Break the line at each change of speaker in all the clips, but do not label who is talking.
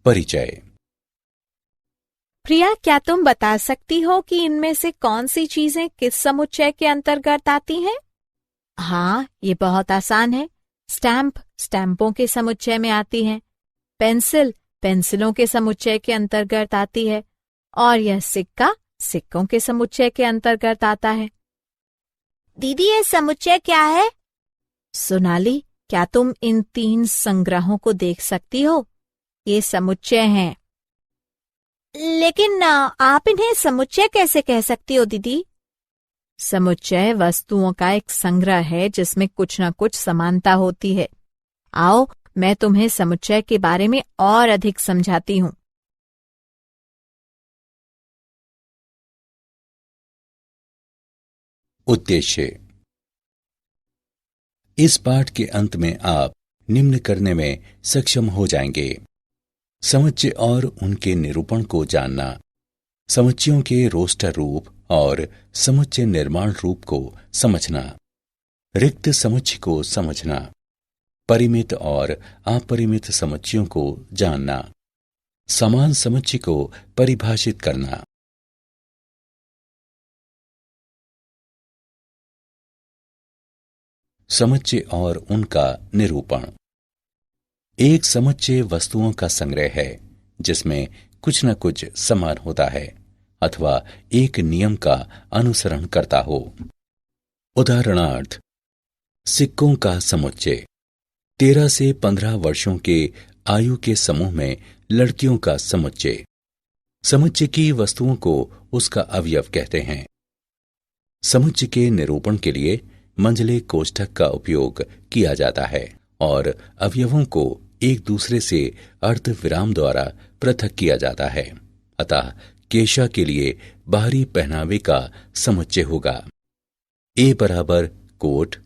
परिचय।
प्रिया, क्या तुम बता सकती हो कि इनमें से कौन सी चीजें किस समुच्चय के अंतर्गत आती हैं? हाँ, ये बहुत आसान है। स्टैम्प स्टैम्पों के समुच्चय में आती है, पेंसिल पेंसिलों के समुच्चय के अंतर्गत आती है, और यह सिक्का सिक्कों के समुच्चय के अंतर्गत आता है। दीदी, ये समुच्चय क्या है? सोनाली, क्या तुम इन 3 संग्रहों को देख सकती हो? ये समुच्चय हैं। लेकिन आप इन्हें समुच्चय कैसे कह सकती हो दीदी? समुच्चय वस्तुओं का एक संग्रह है जिसमें कुछ न कुछ समानता होती है। आओ, मैं तुम्हें समुच्चय के बारे में और अधिक समझाती हूँ।
उद्देश्य। इस पाठ के अंत में आप निम्न करने में सक्षम हो जाएंगे: समुच्चय और उनके निरूपण को जानना, समुच्चयों के रोस्टर रूप और समुच्चय निर्माण रूप को समझना, रिक्त समुच्चय को समझना, परिमित और अपरिमित समुच्चयों को जानना, समान समुच्चय को परिभाषित करना। समुच्चय और उनका निरूपण। एक समुच्चय वस्तुओं का संग्रह है जिसमें कुछ न कुछ समान होता है अथवा एक नियम का अनुसरण करता हो। उदाहरणार्थ, सिक्कों का समुच्चय। 13 से 15 वर्षों के आयु के समूह में लड़कियों का समुच्चय। समुच्चय की वस्तुओं को उसका अवयव कहते हैं। समुच्चय के निरूपण के लिए मंझले कोष्ठक का उपयोग किया जाता है और अवयवों को एक दूसरे से अर्ध विराम द्वारा पृथक किया जाता है। अतः केशा के लिए बाहरी पहनावे का समुच्चय होगा। ए बराबर कोट,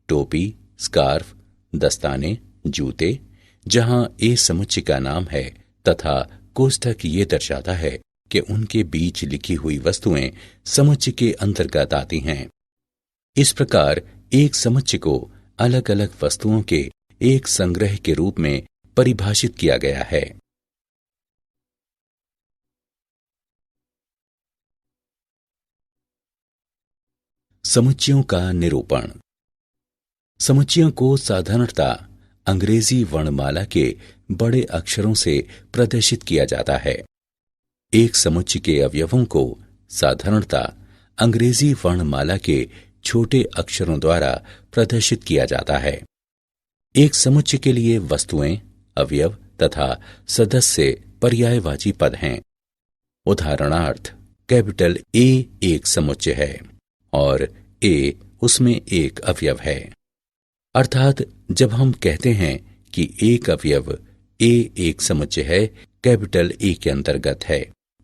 टोपी, स्कार्फ, दस्ताने, जूते, जहां ए समुच्चय का नाम है तथा कोष्ठक ये दर्शाता है कि उनके बीच लिखी हुई वस्तुएं समुच्चय के अंतर्गत आती हैं। इस प्रकार एक समुच्चय को अलग अलग वस्तुओं के एक संग्रह के रूप में परिभाषित किया गया है। समुच्चयों का निरूपण। समुच्चयों को साधारणतः अंग्रेजी वर्णमाला के बड़े अक्षरों से प्रदर्शित किया जाता है। एक समुच्चय के अवयवों को साधारणतः अंग्रेजी वर्णमाला के छोटे अक्षरों द्वारा प्रदर्शित किया जाता है। एक समुच्चय के लिए वस्तुएं, अवयव तथा सदस्य पर्यायवाची पद हैं। उदाहरणार्थ, कैपिटल ए एक समुच्चय है और ए उसमें एक अवयव है। अर्थात जब हम कहते हैं कि एक अवयव ए एक समुच्चय है, कैपिटल ए के अंतर्गत है,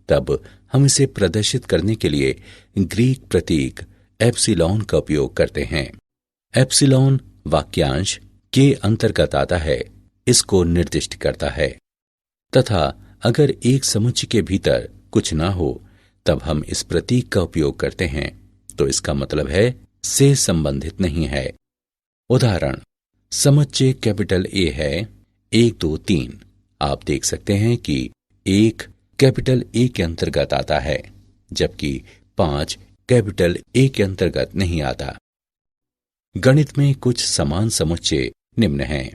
तब हम इसे प्रदर्शित करने के लिए ग्रीक प्रतीक एप्सिलॉन का उपयोग करते हैं। एप्सिलॉन वाक्यांश के अंतर्गत आता है, इसको निर्दिष्ट करता है। तथा अगर एक समुच्चय के भीतर कुछ ना हो तब हम इस प्रतीक का उपयोग करते हैं, तो इसका मतलब है से संबंधित नहीं है। उदाहरण, समुच्चय कैपिटल ए है 1 2 3। आप देख सकते हैं कि 1 कैपिटल ए के अंतर्गत आता है जबकि 5 कैपिटल ए के अंतर्गत नहीं आता। गणित में कुछ समान समुच्चय निम्न हैं।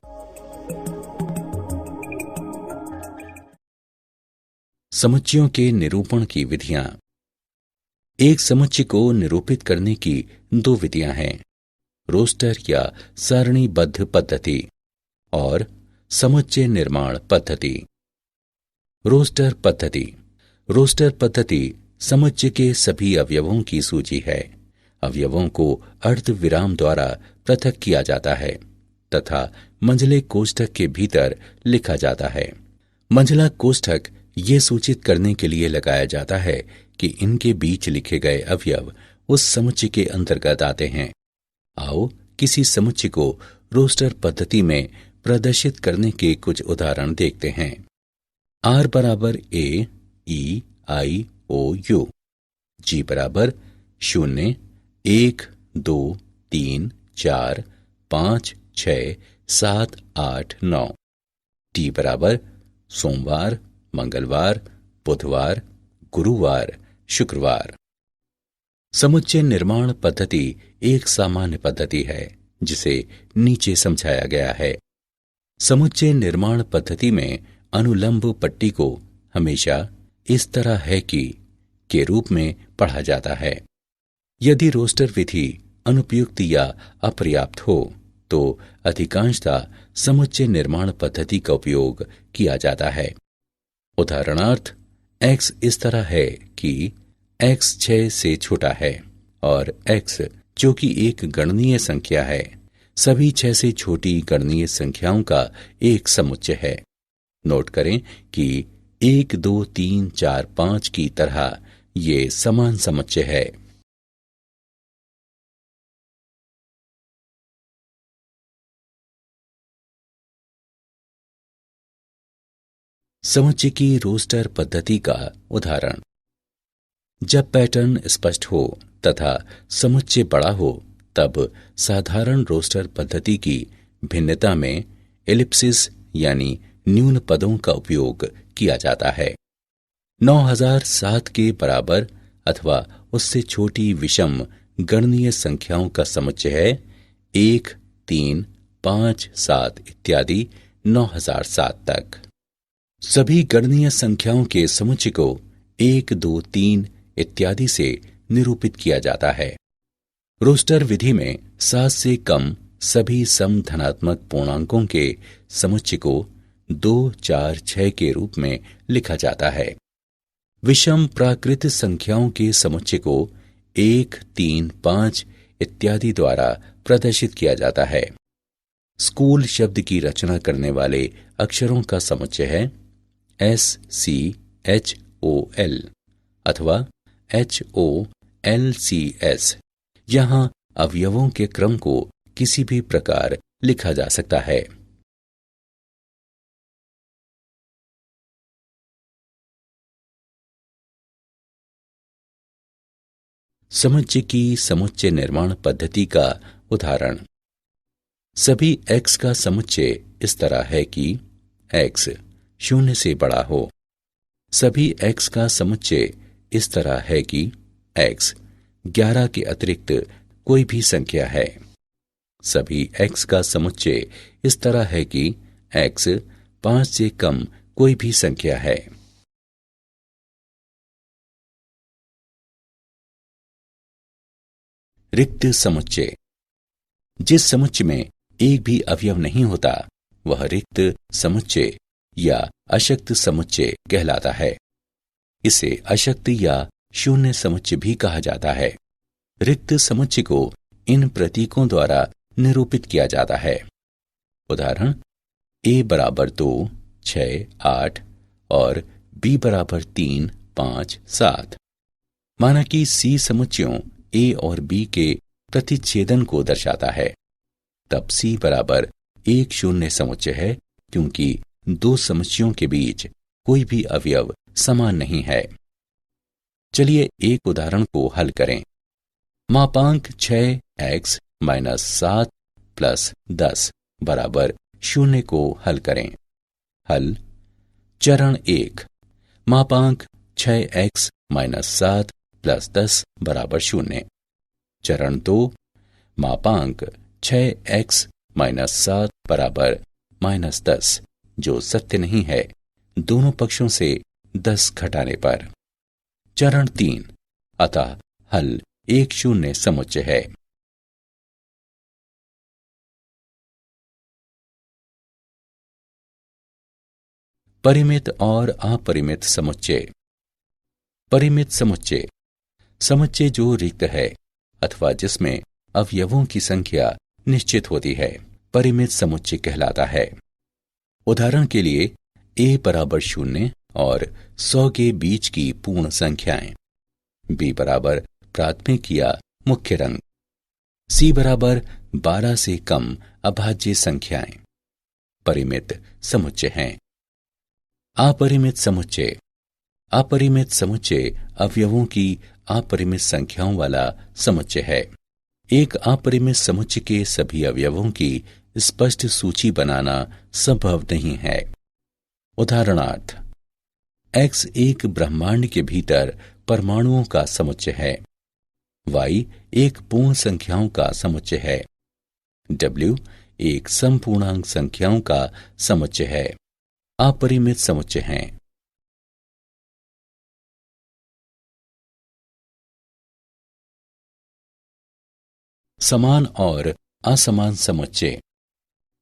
समुच्चयों के निरूपण की विधियां। एक समुच्चय को निरूपित करने की 2 विधियां हैं: रोस्टर या सारणीबद्ध पद्धति और समुच्चय निर्माण पद्धति। रोस्टर पद्धति। रोस्टर पद्धति समुच्चय के सभी अवयवों की सूची है। अवयवों को अर्ध विराम द्वारा पृथक किया जाता है तथा मंझले कोष्ठक के भीतर लिखा जाता है। मंझला कोष्ठक ये सूचित करने के लिए लगाया जाता है कि इनके बीच लिखे गए अवयव उस समुच्चय के अंतर्गत आते हैं। आओ किसी समुच्चय को रोस्टर पद्धति में प्रदर्शित करने के कुछ उदाहरण देखते हैं। आर बराबर ए, ई, आई, ओ, यू। जी बराबर 0 1 2 3 4 5 6 7 8 9। टी बराबर सोमवार, मंगलवार, बुधवार, गुरुवार, शुक्रवार। समुच्चय निर्माण पद्धति एक सामान्य पद्धति है जिसे नीचे समझाया गया है। समुच्चय निर्माण पद्धति में अनुलंब पट्टी को हमेशा इस तरह है कि के रूप में पढ़ा जाता है। यदि रोस्टर विधि अनुपयुक्त या अपर्याप्त हो तो अधिकांशतः समुच्चय निर्माण पद्धति का उपयोग किया जाता है। उदाहरणार्थ, x इस तरह है कि x 6 से छोटा है और x जो कि एक गणनीय संख्या है सभी 6 से छोटी गणनीय संख्याओं का एक समुच्चय है। नोट करें कि 1, 2, 3, 4, 5 की तरह ये समान समुच्चय है। समुच्चय की रोस्टर पद्धति का उदाहरण। जब पैटर्न स्पष्ट हो तथा समुच्चय बड़ा हो तब साधारण रोस्टर पद्धति की भिन्नता में एलिप्सिस यानी न्यून पदों का उपयोग किया जाता है। 9007 के बराबर अथवा उससे छोटी विषम गणनीय संख्याओं का समुच्चय है 1, 3, 5, 7 इत्यादि 9007 तक। सभी गणनीय संख्याओं के समुच्चय को 1, 2, 3 इत्यादि से निरूपित किया जाता है। रोस्टर विधि में 7 से कम सभी सम धनात्मक पूर्णांकों के समुच्चय को 2, 4, 6 के रूप में लिखा जाता है। विषम प्राकृत संख्याओं के समुच्चय को 1, 3, 5 इत्यादि द्वारा प्रदर्शित किया जाता है। स्कूल शब्द की रचना करने वाले अक्षरों का समुच्चय है SCHOL अथवा HOLCS। यहां अवयवों के क्रम को किसी भी प्रकार लिखा जा सकता है। समुच्चय की समुच्चय निर्माण पद्धति का उदाहरण। सभी x का समुच्चय इस तरह है कि x 0 से बड़ा हो। सभी x का समुच्चय इस तरह है कि x 11 के अतिरिक्त कोई भी संख्या है। सभी x का समुच्चय इस तरह है कि x 5 से कम कोई भी संख्या है। रिक्त समुच्चय। जिस समुच्चय में एक भी अवयव नहीं होता वह रिक्त समुच्चय या अशक्त समुच्चय कहलाता है। इसे अशक्त या शून्य समुच्चय भी कहा जाता है। रिक्त समुच्चय को इन प्रतीकों द्वारा निरूपित किया जाता है। उदाहरण, a बराबर 2, 6, 8 और b बराबर 3, 5, 7। माना कि c समुच्चयों a और b के प्रतिच्छेदन को दर्शाता है, तब c बराबर एक शून्य समुच्चय है क्योंकि दो समुच्चयों के बीच कोई भी अवयव समान नहीं है। चलिए एक उदाहरण को हल करें। मापांक 6x - 7 + 10 बराबर 0 को हल करें। हल। चरण 1, मापांक 6x - 7 + 10 बराबर 0। चरण 2, मापांक 6x - 7 बराबर -10 जो सत्य नहीं है दोनों पक्षों से 10 घटाने पर। चरण 3, अतः हल एक शून्य समुच्चय है। परिमित और अपरिमित समुच्चय। परिमित समुच्चय समुच्चय जो रिक्त है अथवा जिसमें अवयवों की संख्या निश्चित होती है परिमित समुच्चय कहलाता है। उदाहरण के लिए a बराबर 0 और 100 के बीच की पूर्ण संख्याएं, b बराबर प्राथमिक या मुख्य रंग, c बराबर 12 से कम अभाज्य संख्याएं परिमित समुच्चय हैं। अपरिमित समुच्चय। अपरिमित समुच्चय अवयवों की अपरिमित संख्याओं वाला समुच्चय है। एक अपरिमित समुच्चय के सभी अवयवों की स्पष्ट सूची बनाना संभव नहीं है। उदाहरणार्थ, X एक ब्रह्मांड के भीतर परमाणुओं का समुच्चय है। Y एक पूर्ण संख्याओं का समुच्चय है। W एक समपूर्णांक संख्याओं का समुच्चय है। अपरिमित समुच्चय हैं। समान और असमान समुच्चय।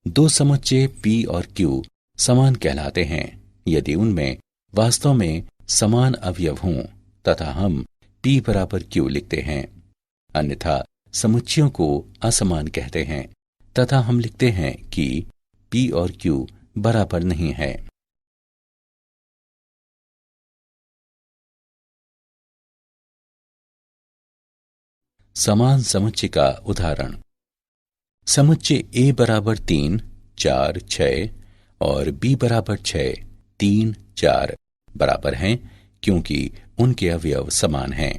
दो समुच्चय P और Q समान कहलाते हैं यदि उनमें वास्तव में समान अवयव हों तथा हम P बराबर Q लिखते हैं। अन्यथा समुच्चयों को असमान कहते हैं तथा हम लिखते हैं कि P और Q बराबर नहीं है। समान समुच्चय का उदाहरण। समुच्चय A बराबर 3, 4, 6 और B बराबर 6, 3, 4 बराबर हैं क्योंकि उनके अवयव समान हैं।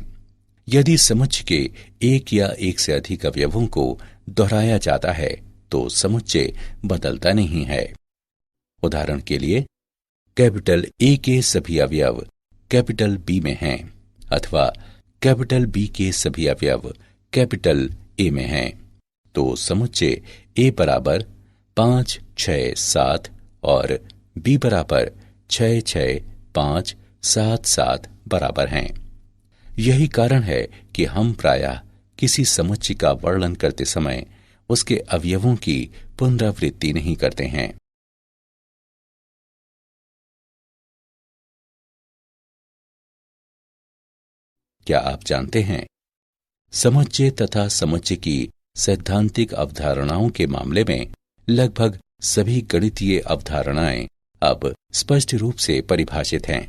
यदि समुच्चय के एक या एक से अधिक अवयवों को दोहराया जाता है तो समुच्चय बदलता नहीं है। उदाहरण के लिए कैपिटल A के सभी अवयव कैपिटल B में हैं अथवा कैपिटल B के सभी अवयव कैपिटल A में हैं तो समुच्चय A बराबर 5, 6, 7 और B बराबर 6, 6, 5, 7, 7 बराबर हैं। यही कारण है कि हम प्रायः किसी समुच्चय का वर्णन करते समय उसके अवयवों की पुनरावृत्ति नहीं करते हैं। क्या आप जानते हैं समुच्चय तथा समुच्चय की सैद्धांतिक अवधारणाओं के मामले में लगभग सभी गणितीय अवधारणाएं अब स्पष्ट रूप से परिभाषित हैं।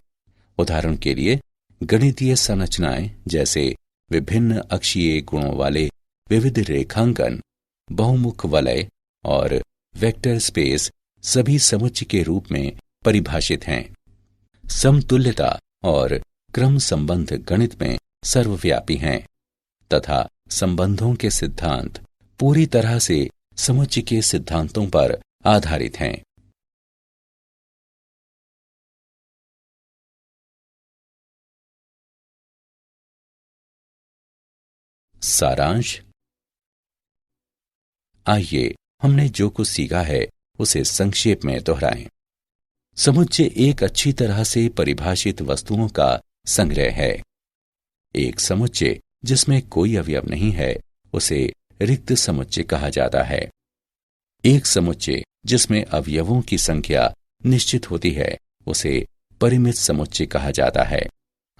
उदाहरण के लिए गणितीय संरचनाएं जैसे विभिन्न अक्षीय गुणों वाले विविध रेखांकन, बहुमुख वलय और वेक्टर स्पेस सभी समुच्चय के रूप में परिभाषित हैं। समतुल्यता और क्रम संबंध गणित में सर्वव्यापी हैं तथा संबंधों के सिद्धांत पूरी तरह से समुच्चय के सिद्धांतों पर आधारित हैं। सारांश। आइए हमने जो कुछ सीखा है उसे संक्षेप में दोहराएं। समुच्चय एक अच्छी तरह से परिभाषित वस्तुओं का संग्रह है। एक समुच्चय जिसमें कोई अवयव नहीं है उसे रिक्त समुच्चय कहा जाता है। एक समुच्चय जिसमें अवयवों की संख्या निश्चित होती है उसे परिमित समुच्चय कहा जाता है।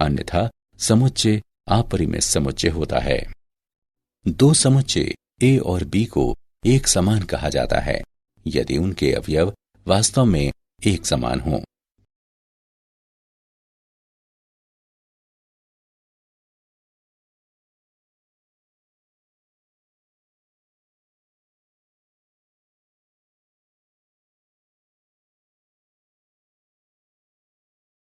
अन्यथा समुच्चय अपरिमित समुच्चय होता है। दो समुच्चय A और B को एक समान कहा जाता है यदि उनके अवयव वास्तव में एक समान हों।